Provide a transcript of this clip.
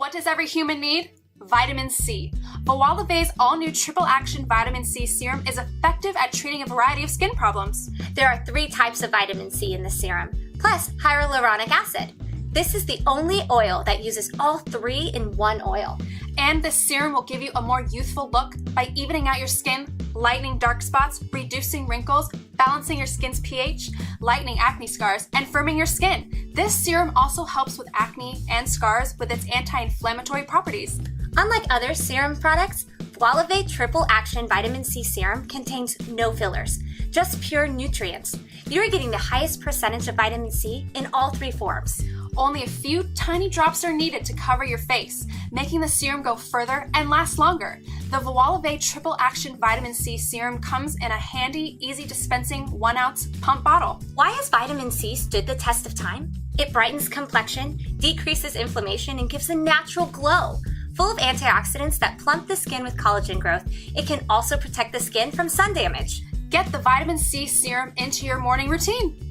What does every human need? Vitamin C. Voilave's all-new triple-action vitamin C serum is effective at treating a variety of skin problems. There are 3 types of vitamin C in the serum, plus hyaluronic acid. This is the only oil that uses all 3 in one oil. And this serum will give you a more youthful look by evening out your skin, lightening dark spots, reducing wrinkles, balancing your skin's pH, lightening acne scars, and firming your skin. This serum also helps with acne and scars with its anti-inflammatory properties. Unlike other serum products, Voilave Triple Action Vitamin C Serum contains no fillers, just pure nutrients. You are getting the highest percentage of vitamin C in all 3 forms. Only a few tiny drops are needed to cover your face, making the serum go further and last longer. The Voilave Triple Action Vitamin C Serum comes in a handy, easy dispensing 1-ounce pump bottle. Why has vitamin C stood the test of time? It brightens complexion, decreases inflammation, and gives a natural glow. Full of antioxidants that plump the skin with collagen growth, it can also protect the skin from sun damage. Get the vitamin C serum into your morning routine.